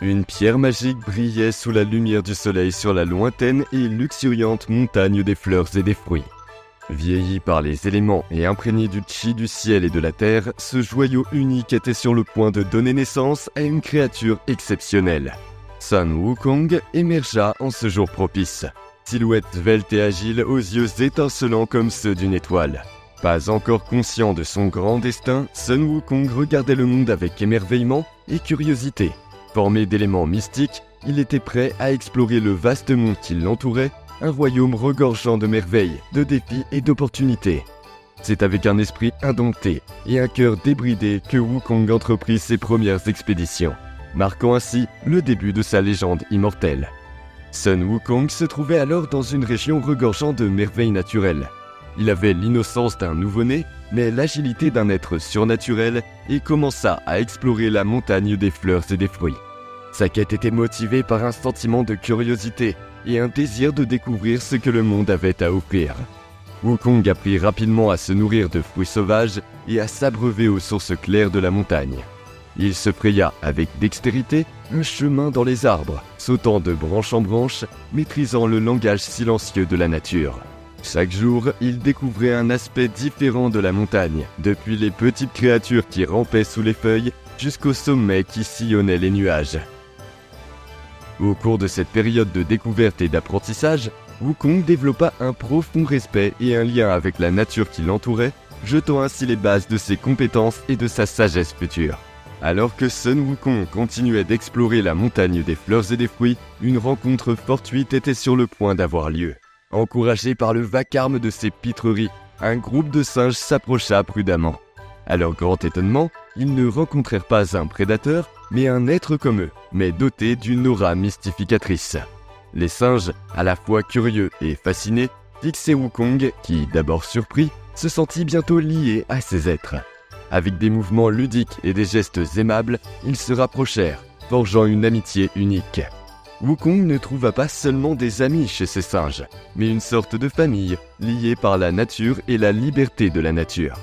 Une pierre magique brillait sous la lumière du soleil sur la lointaine et luxuriante montagne des fleurs et des fruits. Vieilli par les éléments et imprégné du chi du ciel et de la terre, ce joyau unique était sur le point de donner naissance à une créature exceptionnelle. Sun Wukong émergea en ce jour propice. Silhouette svelte et agile aux yeux étincelants comme ceux d'une étoile. Pas encore conscient de son grand destin, Sun Wukong regardait le monde avec émerveillement et curiosité. Formé d'éléments mystiques, il était prêt à explorer le vaste monde qui l'entourait, un royaume regorgeant de merveilles, de défis et d'opportunités. C'est avec un esprit indompté et un cœur débridé que Wukong entreprit ses premières expéditions, marquant ainsi le début de sa légende immortelle. Sun Wukong se trouvait alors dans une région regorgeant de merveilles naturelles. Il avait l'innocence d'un nouveau-né, mais l'agilité d'un être surnaturel et commença à explorer la montagne des fleurs et des fruits. Sa quête était motivée par un sentiment de curiosité et un désir de découvrir ce que le monde avait à offrir. Wukong apprit rapidement à se nourrir de fruits sauvages et à s'abreuver aux sources claires de la montagne. Il se fraya avec dextérité un chemin dans les arbres, sautant de branche en branche, maîtrisant le langage silencieux de la nature. Chaque jour, il découvrait un aspect différent de la montagne, depuis les petites créatures qui rampaient sous les feuilles jusqu'au sommet qui sillonnait les nuages. Au cours de cette période de découverte et d'apprentissage, Wukong développa un profond respect et un lien avec la nature qui l'entourait, jetant ainsi les bases de ses compétences et de sa sagesse future. Alors que Sun Wukong continuait d'explorer la montagne des fleurs et des fruits, une rencontre fortuite était sur le point d'avoir lieu. Encouragé par le vacarme de ces pitreries, un groupe de singes s'approcha prudemment. À leur grand étonnement, ils ne rencontrèrent pas un prédateur, mais un être comme eux, mais doté d'une aura mystificatrice. Les singes, à la fois curieux et fascinés, fixaient Wukong, qui, d'abord surpris, se sentit bientôt lié à ces êtres. Avec des mouvements ludiques et des gestes aimables, ils se rapprochèrent, forgeant une amitié unique. Wukong ne trouva pas seulement des amis chez ces singes, mais une sorte de famille, liée par la nature et la liberté de la nature.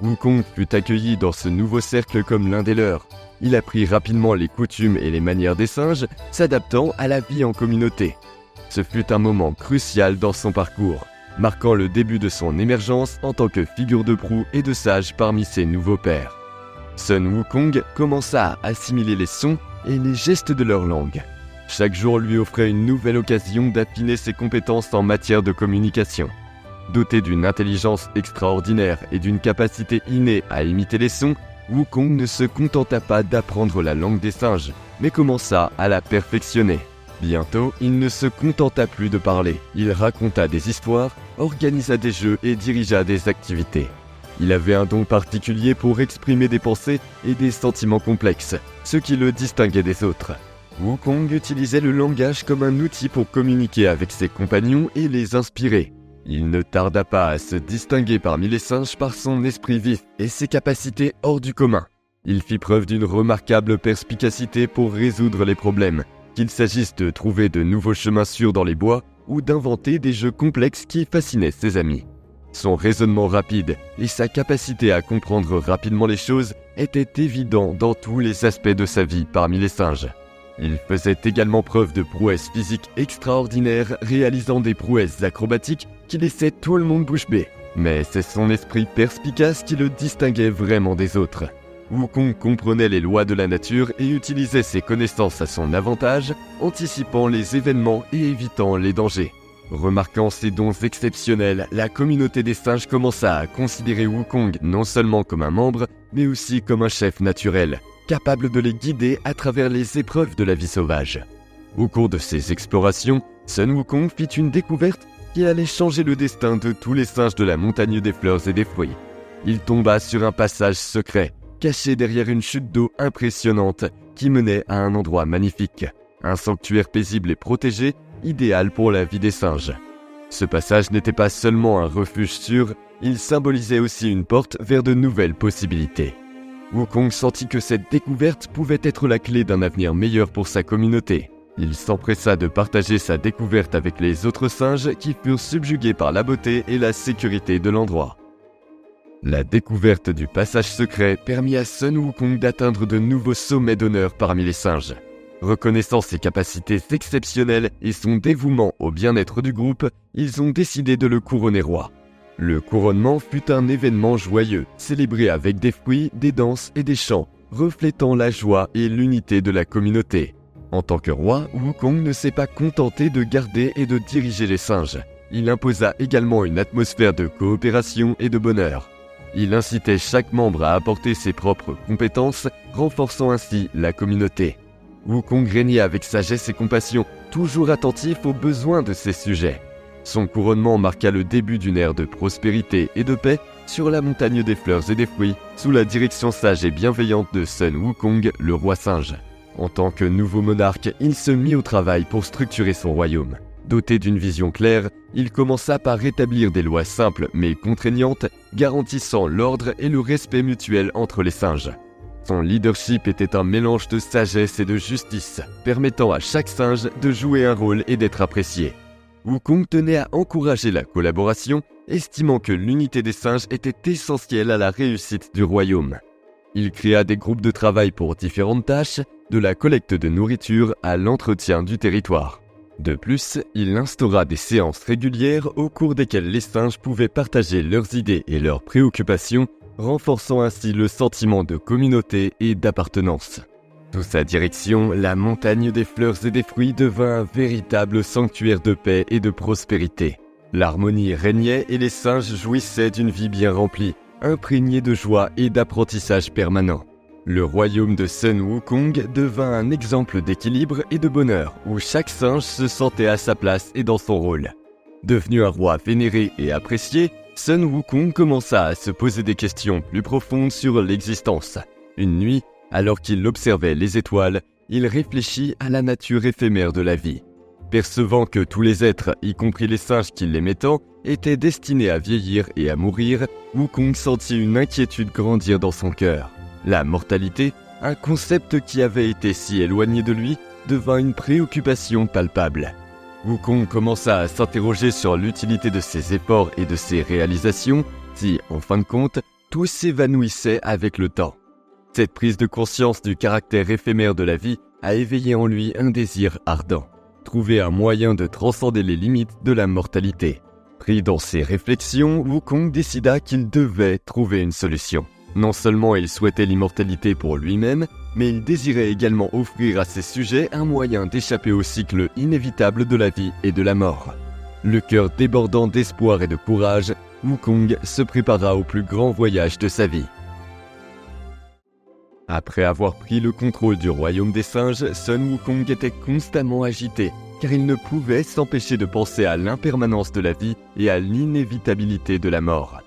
Wukong fut accueilli dans ce nouveau cercle comme l'un des leurs. Il apprit rapidement les coutumes et les manières des singes, s'adaptant à la vie en communauté. Ce fut un moment crucial dans son parcours, marquant le début de son émergence en tant que figure de proue et de sage parmi ses nouveaux pairs. Sun Wukong commença à assimiler les sons et les gestes de leur langue. Chaque jour lui offrait une nouvelle occasion d'affiner ses compétences en matière de communication. Doté d'une intelligence extraordinaire et d'une capacité innée à imiter les sons, Wukong ne se contenta pas d'apprendre la langue des singes, mais commença à la perfectionner. Bientôt, il ne se contenta plus de parler. Il raconta des histoires, organisa des jeux et dirigea des activités. Il avait un don particulier pour exprimer des pensées et des sentiments complexes, ce qui le distinguait des autres. Wukong utilisait le langage comme un outil pour communiquer avec ses compagnons et les inspirer. Il ne tarda pas à se distinguer parmi les singes par son esprit vif et ses capacités hors du commun. Il fit preuve d'une remarquable perspicacité pour résoudre les problèmes, qu'il s'agisse de trouver de nouveaux chemins sûrs dans les bois ou d'inventer des jeux complexes qui fascinaient ses amis. Son raisonnement rapide et sa capacité à comprendre rapidement les choses étaient évidents dans tous les aspects de sa vie parmi les singes. Il faisait également preuve de prouesses physiques extraordinaires, réalisant des prouesses acrobatiques qui laissaient tout le monde bouche bée. Mais c'est son esprit perspicace qui le distinguait vraiment des autres. Wukong comprenait les lois de la nature et utilisait ses connaissances à son avantage, anticipant les événements et évitant les dangers. Remarquant ses dons exceptionnels, la communauté des singes commença à considérer Wukong non seulement comme un membre, mais aussi comme un chef naturel, capable de les guider à travers les épreuves de la vie sauvage. Au cours de ses explorations, Sun Wukong fit une découverte qui allait changer le destin de tous les singes de la montagne des fleurs et des fruits. Il tomba sur un passage secret, caché derrière une chute d'eau impressionnante qui menait à un endroit magnifique, un sanctuaire paisible et protégé, idéal pour la vie des singes. Ce passage n'était pas seulement un refuge sûr, il symbolisait aussi une porte vers de nouvelles possibilités. Wukong sentit que cette découverte pouvait être la clé d'un avenir meilleur pour sa communauté. Il s'empressa de partager sa découverte avec les autres singes qui furent subjugués par la beauté et la sécurité de l'endroit. La découverte du passage secret permit à Sun Wukong d'atteindre de nouveaux sommets d'honneur parmi les singes. Reconnaissant ses capacités exceptionnelles et son dévouement au bien-être du groupe, ils ont décidé de le couronner roi. Le couronnement fut un événement joyeux, célébré avec des fruits, des danses et des chants, reflétant la joie et l'unité de la communauté. En tant que roi, Wukong ne s'est pas contenté de garder et de diriger les singes. Il imposa également une atmosphère de coopération et de bonheur. Il incitait chaque membre à apporter ses propres compétences, renforçant ainsi la communauté. Wukong régnait avec sagesse et compassion, toujours attentif aux besoins de ses sujets. Son couronnement marqua le début d'une ère de prospérité et de paix sur la montagne des fleurs et des fruits, sous la direction sage et bienveillante de Sun Wukong, le roi singe. En tant que nouveau monarque, il se mit au travail pour structurer son royaume. Doté d'une vision claire, il commença par rétablir des lois simples mais contraignantes, garantissant l'ordre et le respect mutuel entre les singes. Son leadership était un mélange de sagesse et de justice, permettant à chaque singe de jouer un rôle et d'être apprécié. Wukong tenait à encourager la collaboration, estimant que l'unité des singes était essentielle à la réussite du royaume. Il créa des groupes de travail pour différentes tâches, de la collecte de nourriture à l'entretien du territoire. De plus, il instaura des séances régulières au cours desquelles les singes pouvaient partager leurs idées et leurs préoccupations, renforçant ainsi le sentiment de communauté et d'appartenance. Sous sa direction, la montagne des fleurs et des fruits devint un véritable sanctuaire de paix et de prospérité. L'harmonie régnait et les singes jouissaient d'une vie bien remplie, imprégnée de joie et d'apprentissage permanent. Le royaume de Sun Wukong devint un exemple d'équilibre et de bonheur, où chaque singe se sentait à sa place et dans son rôle. Devenu un roi vénéré et apprécié, Sun Wukong commença à se poser des questions plus profondes sur l'existence. Une nuit, alors qu'il observait les étoiles, il réfléchit à la nature éphémère de la vie. Percevant que tous les êtres, y compris les singes qui l'aimaient tant, étaient destinés à vieillir et à mourir, Wukong sentit une inquiétude grandir dans son cœur. La mortalité, un concept qui avait été si éloigné de lui, devint une préoccupation palpable. Wukong commença à s'interroger sur l'utilité de ses efforts et de ses réalisations, si, en fin de compte, tout s'évanouissait avec le temps. Cette prise de conscience du caractère éphémère de la vie a éveillé en lui un désir ardent. Trouver un moyen de transcender les limites de la mortalité. Pris dans ses réflexions, Wukong décida qu'il devait trouver une solution. Non seulement il souhaitait l'immortalité pour lui-même, mais il désirait également offrir à ses sujets un moyen d'échapper au cycle inévitable de la vie et de la mort. Le cœur débordant d'espoir et de courage, Wukong se prépara au plus grand voyage de sa vie. Après avoir pris le contrôle du royaume des singes, Sun Wukong était constamment agité, car il ne pouvait s'empêcher de penser à l'impermanence de la vie et à l'inévitabilité de la mort.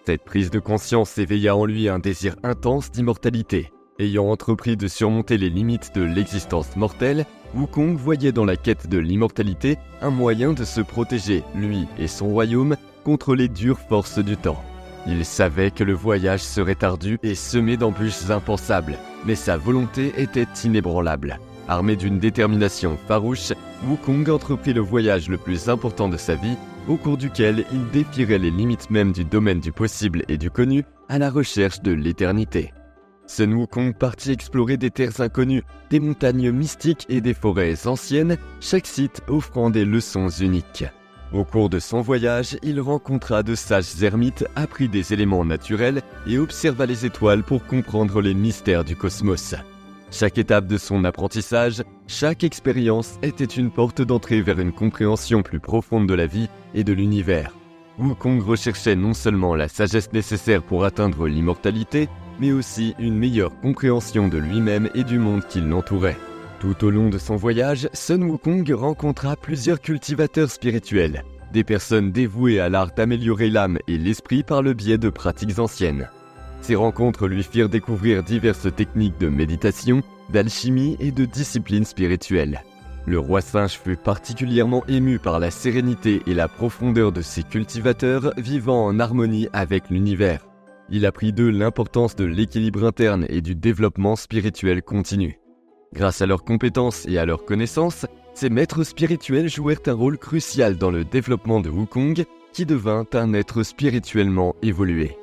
Cette prise de conscience éveilla en lui un désir intense d'immortalité. Ayant entrepris de surmonter les limites de l'existence mortelle, Wukong voyait dans la quête de l'immortalité un moyen de se protéger, lui et son royaume, contre les dures forces du temps. Il savait que le voyage serait ardu et semé d'embûches impensables, mais sa volonté était inébranlable. Armé d'une détermination farouche, Wukong entreprit le voyage le plus important de sa vie, au cours duquel il défierait les limites même du domaine du possible et du connu à la recherche de l'éternité. Sun Wukong partit explorer des terres inconnues, des montagnes mystiques et des forêts anciennes, chaque site offrant des leçons uniques. Au cours de son voyage, il rencontra de sages ermites, apprit des éléments naturels et observa les étoiles pour comprendre les mystères du cosmos. Chaque étape de son apprentissage, chaque expérience était une porte d'entrée vers une compréhension plus profonde de la vie et de l'univers. Wukong recherchait non seulement la sagesse nécessaire pour atteindre l'immortalité, mais aussi une meilleure compréhension de lui-même et du monde qui l'entourait. Tout au long de son voyage, Sun Wukong rencontra plusieurs cultivateurs spirituels, des personnes dévouées à l'art d'améliorer l'âme et l'esprit par le biais de pratiques anciennes. Ces rencontres lui firent découvrir diverses techniques de méditation, d'alchimie et de discipline spirituelle. Le roi singe fut particulièrement ému par la sérénité et la profondeur de ces cultivateurs vivant en harmonie avec l'univers. Il apprit d'eux l'importance de l'équilibre interne et du développement spirituel continu. Grâce à leurs compétences et à leurs connaissances, ces maîtres spirituels jouèrent un rôle crucial dans le développement de Wukong, qui devint un être spirituellement évolué.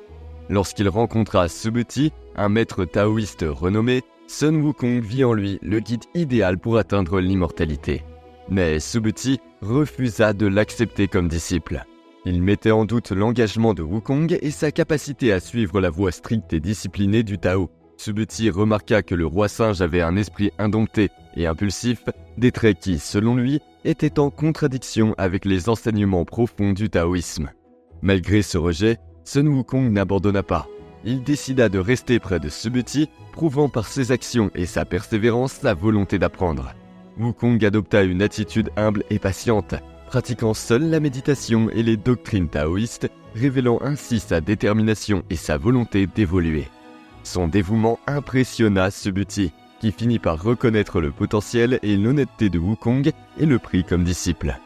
Lorsqu'il rencontra Subhuti, un maître taoïste renommé, Sun Wukong vit en lui le guide idéal pour atteindre l'immortalité. Mais Subhuti refusa de l'accepter comme disciple. Il mettait en doute l'engagement de Wukong et sa capacité à suivre la voie stricte et disciplinée du Tao. Subhuti remarqua que le roi singe avait un esprit indompté et impulsif, des traits qui, selon lui, étaient en contradiction avec les enseignements profonds du taoïsme. Malgré ce rejet, Sun Wukong n'abandonna pas. Il décida de rester près de Subhuti, prouvant par ses actions et sa persévérance sa volonté d'apprendre. Wukong adopta une attitude humble et patiente, pratiquant seul la méditation et les doctrines taoïstes, révélant ainsi sa détermination et sa volonté d'évoluer. Son dévouement impressionna Subhuti, qui finit par reconnaître le potentiel et l'honnêteté de Wukong et le prit comme disciple.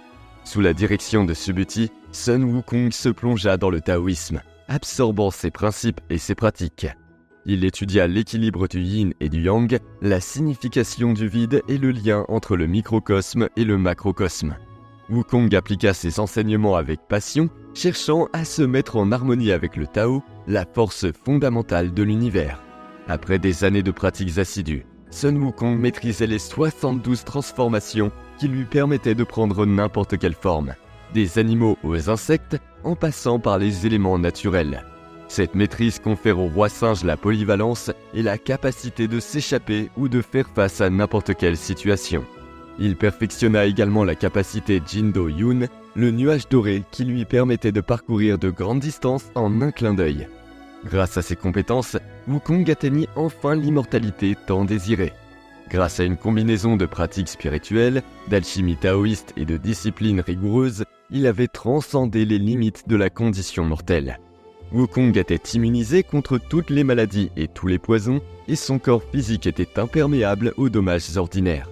Sous la direction de Subhuti, Sun Wukong se plongea dans le taoïsme, absorbant ses principes et ses pratiques. Il étudia l'équilibre du yin et du yang, la signification du vide et le lien entre le microcosme et le macrocosme. Wukong appliqua ses enseignements avec passion, cherchant à se mettre en harmonie avec le Tao, la force fondamentale de l'univers. Après des années de pratiques assidues, Sun Wukong maîtrisait les 72 transformations qui lui permettaient de prendre n'importe quelle forme, des animaux aux insectes en passant par les éléments naturels. Cette maîtrise confère au roi singe la polyvalence et la capacité de s'échapper ou de faire face à n'importe quelle situation. Il perfectionna également la capacité Jindo Yun, le nuage doré qui lui permettait de parcourir de grandes distances en un clin d'œil. Grâce à ses compétences, Wukong atteignit enfin l'immortalité tant désirée. Grâce à une combinaison de pratiques spirituelles, d'alchimie taoïste et de discipline rigoureuse, il avait transcendé les limites de la condition mortelle. Wukong était immunisé contre toutes les maladies et tous les poisons, et son corps physique était imperméable aux dommages ordinaires.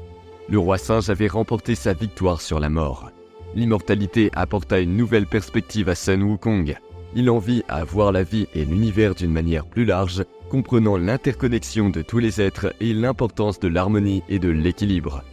Le roi singe avait remporté sa victoire sur la mort. L'immortalité apporta une nouvelle perspective à Sun Wukong. Il en vit à voir la vie et l'univers d'une manière plus large, comprenant l'interconnexion de tous les êtres et l'importance de l'harmonie et de l'équilibre.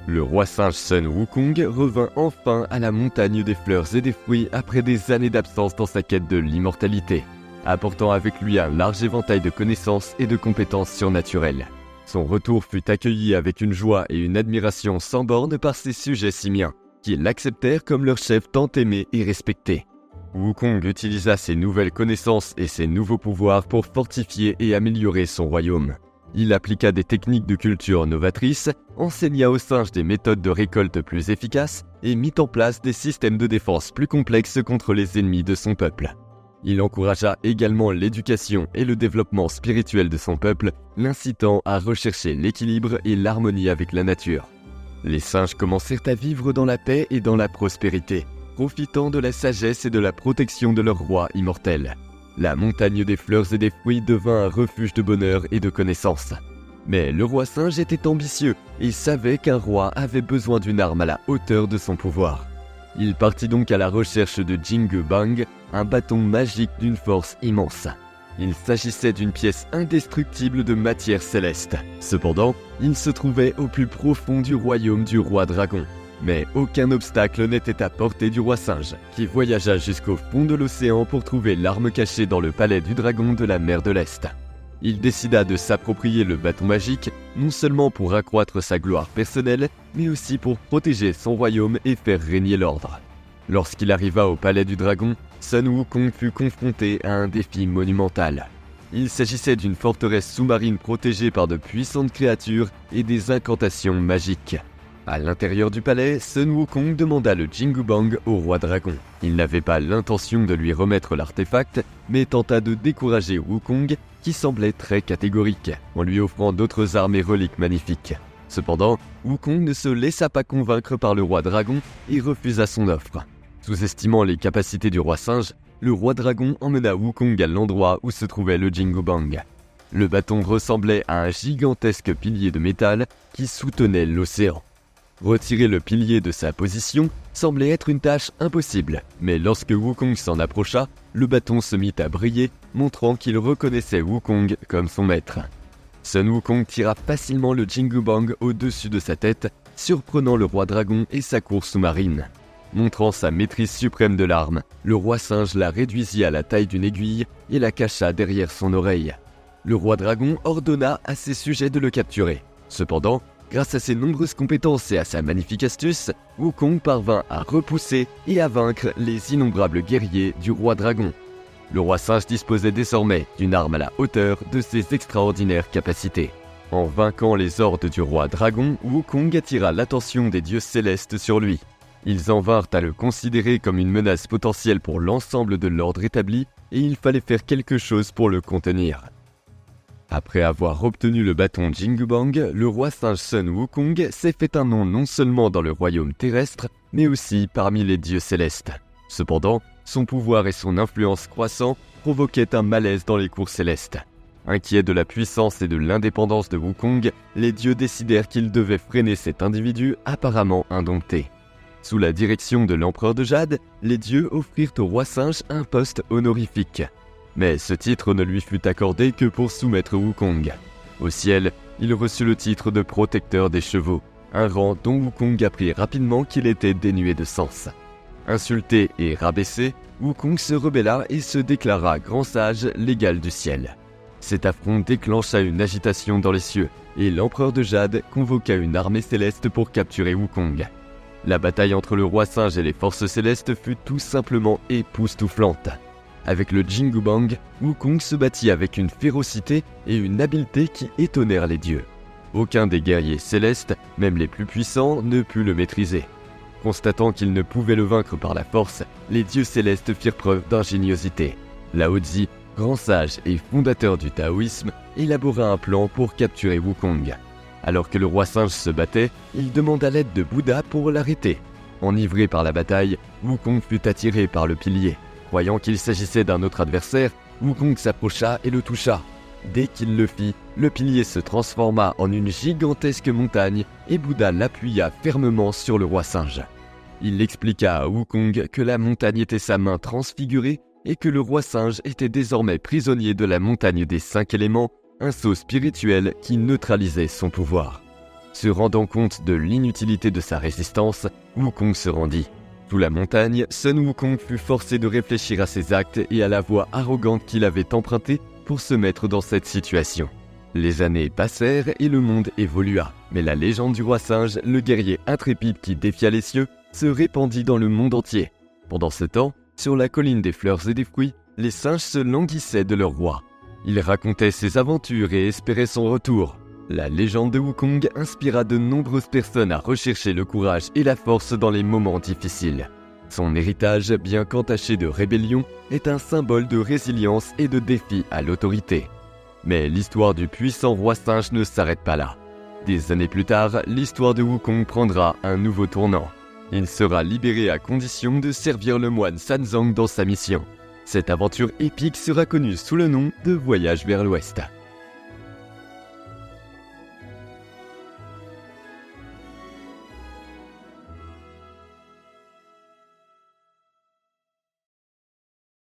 Le roi singe Sun Wukong revint enfin à la montagne des fleurs et des fruits après des années d'absence dans sa quête de l'immortalité, apportant avec lui un large éventail de connaissances et de compétences surnaturelles. Son retour fut accueilli avec une joie et une admiration sans bornes par ses sujets simiens, qui l'acceptèrent comme leur chef tant aimé et respecté. Wukong utilisa ses nouvelles connaissances et ses nouveaux pouvoirs pour fortifier et améliorer son royaume. Il appliqua des techniques de culture novatrices, enseigna aux singes des méthodes de récolte plus efficaces et mit en place des systèmes de défense plus complexes contre les ennemis de son peuple. Il encouragea également l'éducation et le développement spirituel de son peuple, l'incitant à rechercher l'équilibre et l'harmonie avec la nature. Les singes commencèrent à vivre dans la paix et dans la prospérité, profitant de la sagesse et de la protection de leur roi immortel. La montagne des fleurs et des fruits devint un refuge de bonheur et de connaissances. Mais le roi singe était ambitieux et savait qu'un roi avait besoin d'une arme à la hauteur de son pouvoir. Il partit donc à la recherche de Jingu Bang, un bâton magique d'une force immense. Il s'agissait d'une pièce indestructible de matière céleste. Cependant, il se trouvait au plus profond du royaume du roi dragon. Mais aucun obstacle n'était à portée du roi singe, qui voyagea jusqu'au fond de l'océan pour trouver l'arme cachée dans le palais du dragon de la mer de l'Est. Il décida de s'approprier le bâton magique, non seulement pour accroître sa gloire personnelle, mais aussi pour protéger son royaume et faire régner l'ordre. Lorsqu'il arriva au palais du dragon, Sun Wukong fut confronté à un défi monumental. Il s'agissait d'une forteresse sous-marine protégée par de puissantes créatures et des incantations magiques. À l'intérieur du palais, Sun Wukong demanda le Jingu Bang au roi dragon. Il n'avait pas l'intention de lui remettre l'artefact, mais tenta de décourager Wukong, qui semblait très catégorique, en lui offrant d'autres armes et reliques magnifiques. Cependant, Wukong ne se laissa pas convaincre par le roi dragon et refusa son offre. Sous-estimant les capacités du roi singe, le roi dragon emmena Wukong à l'endroit où se trouvait le Jingu Bang. Le bâton ressemblait à un gigantesque pilier de métal qui soutenait l'océan. Retirer le pilier de sa position semblait être une tâche impossible, mais lorsque Wukong s'en approcha, le bâton se mit à briller, montrant qu'il reconnaissait Wukong comme son maître. Sun Wukong tira facilement le Jingu Bang au-dessus de sa tête, surprenant le roi dragon et sa cour sous-marine. Montrant sa maîtrise suprême de l'arme, le roi singe la réduisit à la taille d'une aiguille et la cacha derrière son oreille. Le roi dragon ordonna à ses sujets de le capturer. Cependant, grâce à ses nombreuses compétences et à sa magnifique astuce, Wukong parvint à repousser et à vaincre les innombrables guerriers du roi dragon. Le roi singe disposait désormais d'une arme à la hauteur de ses extraordinaires capacités. En vainquant les hordes du roi dragon, Wukong attira l'attention des dieux célestes sur lui. Ils en vinrent à le considérer comme une menace potentielle pour l'ensemble de l'ordre établi et il fallait faire quelque chose pour le contenir. Après avoir obtenu le bâton Jingubang, le roi singe Sun Wukong s'est fait un nom non seulement dans le royaume terrestre, mais aussi parmi les dieux célestes. Cependant, son pouvoir et son influence croissant provoquaient un malaise dans les cours célestes. Inquiets de la puissance et de l'indépendance de Wukong, les dieux décidèrent qu'ils devaient freiner cet individu apparemment indompté. Sous la direction de l'empereur de Jade, les dieux offrirent au roi singe un poste honorifique. Mais ce titre ne lui fut accordé que pour soumettre Wukong. Au ciel, il reçut le titre de protecteur des chevaux, un rang dont Wukong apprit rapidement qu'il était dénué de sens. Insulté et rabaissé, Wukong se rebella et se déclara grand sage, l'égal du ciel. Cet affront déclencha une agitation dans les cieux, et l'empereur de Jade convoqua une armée céleste pour capturer Wukong. La bataille entre le roi singe et les forces célestes fut tout simplement époustouflante. Avec le Jingubang, Wukong se battit avec une férocité et une habileté qui étonnèrent les dieux. Aucun des guerriers célestes, même les plus puissants, ne put le maîtriser. Constatant qu'ils ne pouvaient le vaincre par la force, les dieux célestes firent preuve d'ingéniosité. Laozi, grand sage et fondateur du taoïsme, élabora un plan pour capturer Wukong. Alors que le roi singe se battait, il demanda l'aide de Bouddha pour l'arrêter. Enivré par la bataille, Wukong fut attiré par le pilier. Croyant qu'il s'agissait d'un autre adversaire, Wukong s'approcha et le toucha. Dès qu'il le fit, le pilier se transforma en une gigantesque montagne et Bouddha l'appuya fermement sur le roi singe. Il expliqua à Wukong que la montagne était sa main transfigurée et que le roi singe était désormais prisonnier de la montagne des 5 éléments, un sceau spirituel qui neutralisait son pouvoir. Se rendant compte de l'inutilité de sa résistance, Wukong se rendit. Sous la montagne, Sun Wukong fut forcé de réfléchir à ses actes et à la voie arrogante qu'il avait empruntée pour se mettre dans cette situation. Les années passèrent et le monde évolua, mais la légende du roi singe, le guerrier intrépide qui défia les cieux, se répandit dans le monde entier. Pendant ce temps, sur la colline des fleurs et des fruits, les singes se languissaient de leur roi. Ils racontaient ses aventures et espéraient son retour. La légende de Wukong inspira de nombreuses personnes à rechercher le courage et la force dans les moments difficiles. Son héritage, bien qu'entaché de rébellion, est un symbole de résilience et de défi à l'autorité. Mais l'histoire du puissant roi singe ne s'arrête pas là. Des années plus tard, l'histoire de Wukong prendra un nouveau tournant. Il sera libéré à condition de servir le moine Sanzang dans sa mission. Cette aventure épique sera connue sous le nom de Voyage vers l'Ouest.